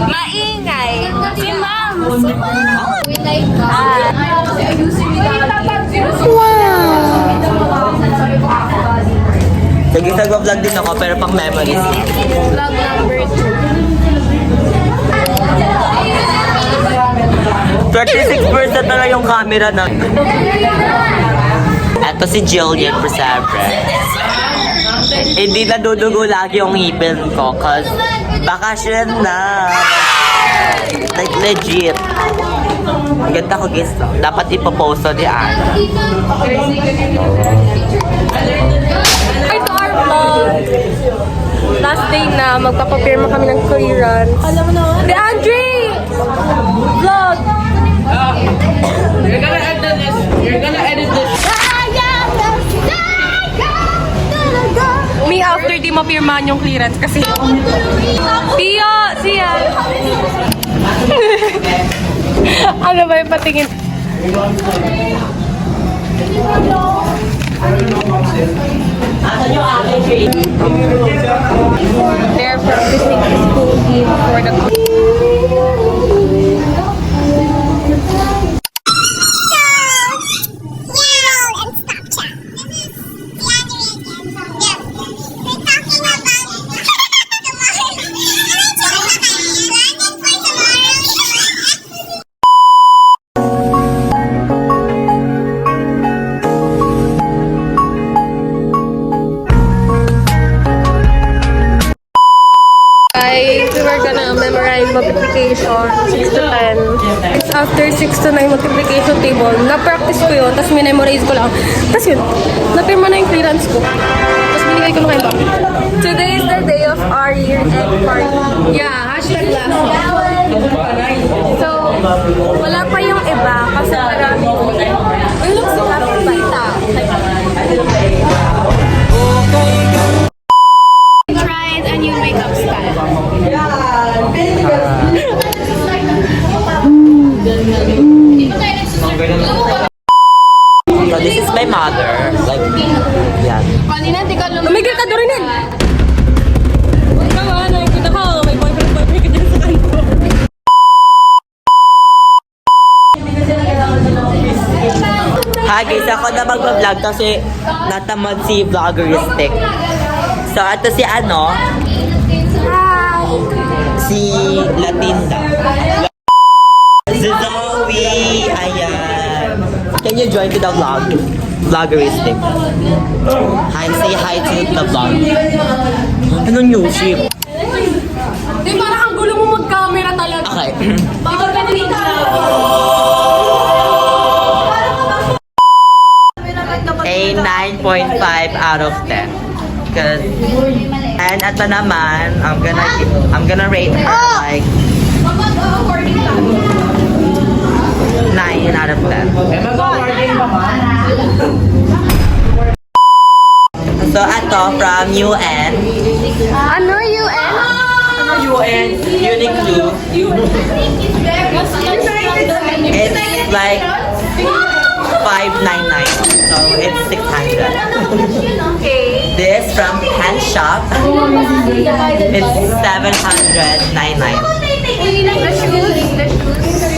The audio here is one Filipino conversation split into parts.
Maingay. Si Ma'am. Sige, nag-vlog din ako, pero pang memories. Vlog number 36% na lang yung camera na. Eto si Jillian Presabre. Hindi nadudugo lagi yung ngipin ko, cause bakasyon na. Like legit. Ang ganda ko guys. Dapat ipopost to di Ana. to our vlog. Last day na, magpapapirma kami ng clearance. Alam mo na. De Andre! Vlog! You're gonna edit this. You're gonna edit this. Me after di mapirmahan yung clearance kasi Tio! Siya! Ano ba yung patingin? They're practicing the school game for the Guys, we're gonna memorize multiplication 6 to 10. It's after 6 to 9 multiplication table. Na-practice ko yun, tapos minemorize ko lang. Tapos yun, napirma na yung clearance ko. Tapos binigay ko na kayo ba? Today is the day of our year-end party. Yeah, hashtag last. So, wala pa yung iba kasi marami yung we look so happy bata. Tried a new makeup style. So this is my mother. Like, yan. Kanina, di ka lumagay. Tumigil ka doon rin! Ikaw, nakikita ko. May boyfriend ka dyan sa kanto. Hi guys, ako na mag-vlog kasi natamad si Vloggeristic. So ito si ano? Si Latinda. Si Zoe! Ayan. Can you join to the vlog? Vloggeristic. Hi, say hi to the vlog. Ano news ship? Di, parang ang gulo mo mag-camera talaga. Okay. Bakit ka dito? A 9.5 out of 10. Cause, and ito naman, I'm gonna rate her like 9 out of 10. So, ito from UN. Ano, UN? Ano UN? Uniqlo. It's like 599. So, it's 600. Okay. This from Hand Shop. It's 799. The shoes.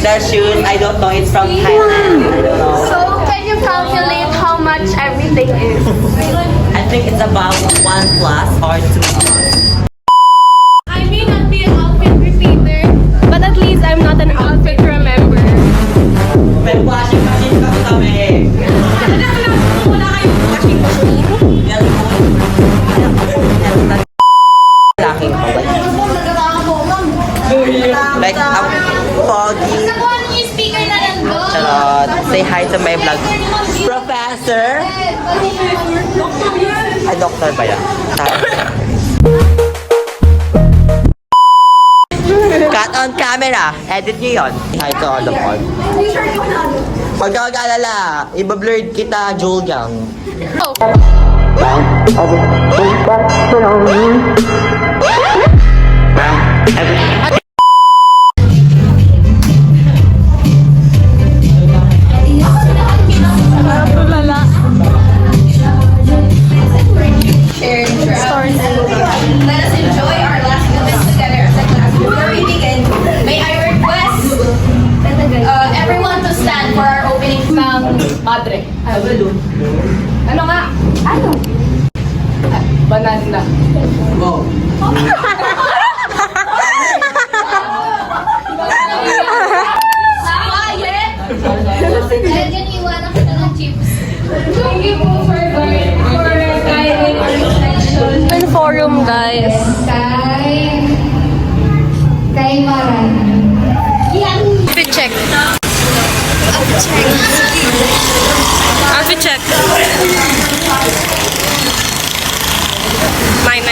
The shoes, I don't know. It's from Thailand. I don't know. So, can you calculate how much everything is? I think it's about 1 plus or 2. I may not be an outfit repeater, but at least I'm not an outfit remember. May washing machine kasi kami. Wala kayong washing machine? Laki ko. Like, ang foggy. Speaker na lang doon. Charot. Say hi to my vlog. Professor? Ay, doctor ba yan? Cut on camera. Edit niyo yun. Hi to all of all. Pag alala, iba-blurred kita, Juliang. Oh. Let us enjoy our last Thank you po for guiding our section. Open forum, guys. Kay Maran. Outfit check. Outfit check. Mine.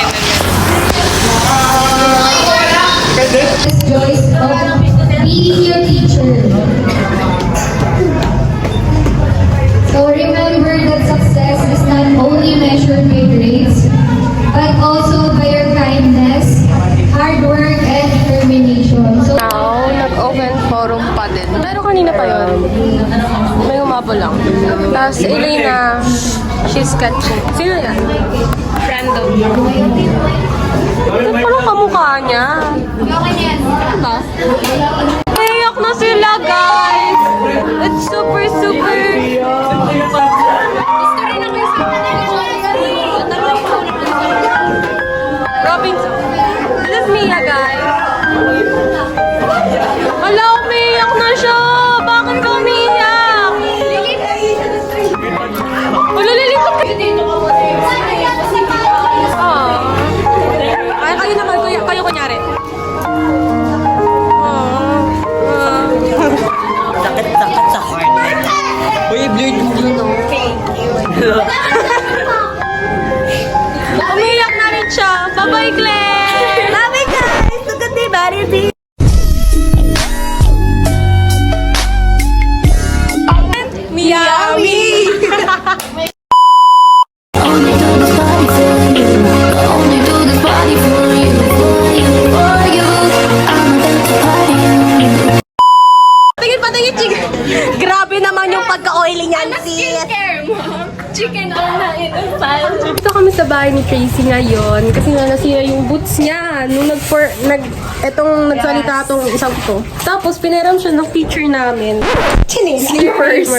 Joyce of being your teacher. So remember that success is not only measured by grades, but also by your kindness, hard work, and determination. So Now, nag-open forum pa din. Pero kanina pa yun. May umabo lang. Tapos, Elena, she's catching. Sino yan? Random. Ano parang kamukha niya? Ano ba? Naiyak na sila, guys! It's super, super... Robinson. This is Mia, guys. Wala, umiiyak na siya. Bakit ka umiiyak? Wala, lilikot ka. Ay, kayo naman. Kayo kunyari. Sakit sa heart. Uy, blue. Umiiyak na rin siya. Bye-bye, Claire! Bye-bye, guys! Look at the body. Miami! Only do this body for you. Only do this body for you, for you, for you. I'm about to party you. Patingin, chicken. Grabe naman yung pagka-oily niyan, sis. chicken na in Dito kami sa bahay ni Tracy ngayon kasi nga nasira yung boots niya nung nagsalita tong isang to. Tapos pinaram siya ng teacher namin. Slippers.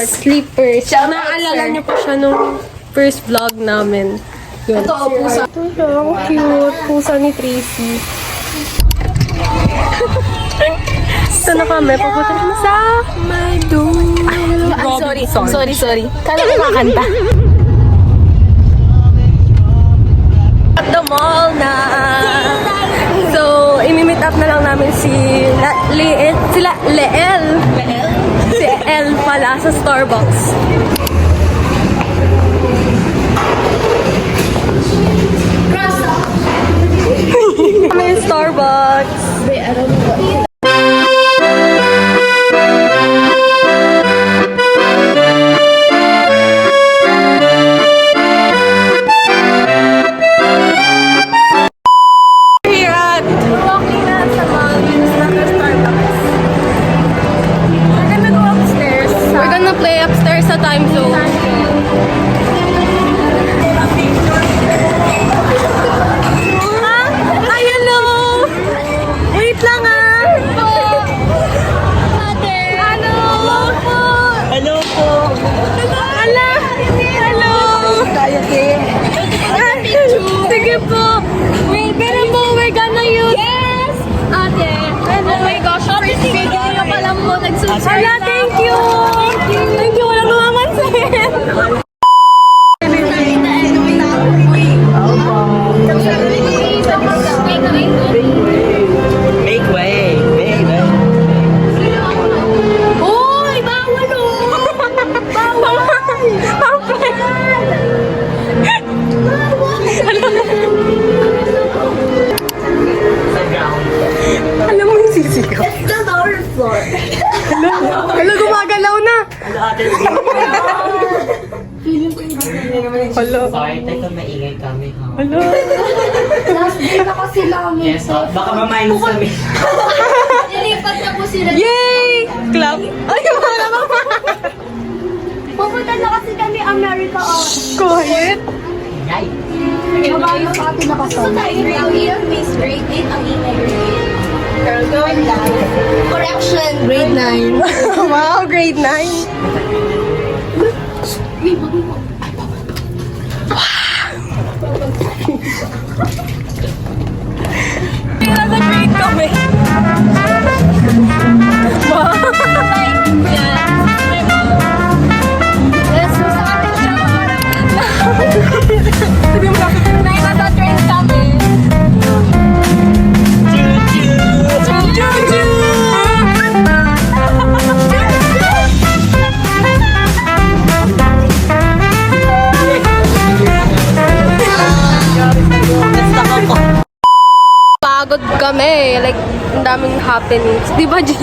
Naaalala niyo pa siya nung first vlog namin. Yun. Ito, pusa. Ito, ang cute. Pusa ni Tracy. Ito na kami. Pupunta naman sa my doom. Sorry. Kala ko makanta. At the mall na. So, imi-meet up na lang namin si Leel. Si El pala sa Starbucks. Kami yung Starbucks. Here at walking na sa Maldives na Starbucks. We're gonna go upstairs. We're gonna play upstairs sa time zone. Ay, hello! Wait lang ah! Hello! Hello po. Hello! Sige po! Wait, pero po, we're gonna use... Yes! Ate, hello! Oh my gosh, first video nyo pa lang po nag-subscribe. Hala, thank you! Thank you, walang mamansin! Make way. Baby. Uy! Bawal o! Bawal! Alam mo yung sisigaw? It's the lower floor. Hala, gumagalaw na! Sorry, teka, maingay kami, ha? Last day na kasi namin. Yes, baka ma-minus kami. Nilipat na po sila. Yay! Clap! Ay, wala naman! Pupunta na kasi kami America. Quiet! Ay. Mabalo sa atin nakasama. So tayo ang iyong miss grade 8 ang email grade. Girl, going down. Correction, grade 9. Wow, grade 9! Nasa grade kami. Yes, so sa atin siya. kami. Like, ang daming happenings. Di ba, G?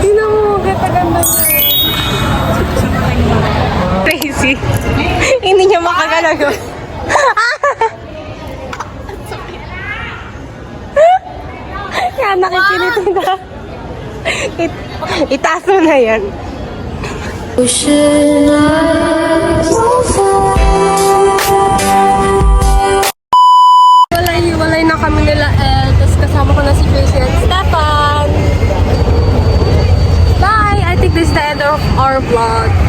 Tingnan mo, ganda-ganda niya. Crazy. Hindi niya makagalaw yun. Yan, nakikilit na. Itaas mo na yan. Ocean eyes on Walay na kami nila tapos kasama ko na si Tracy at Stefan. Bye! I think this is the end of our vlog.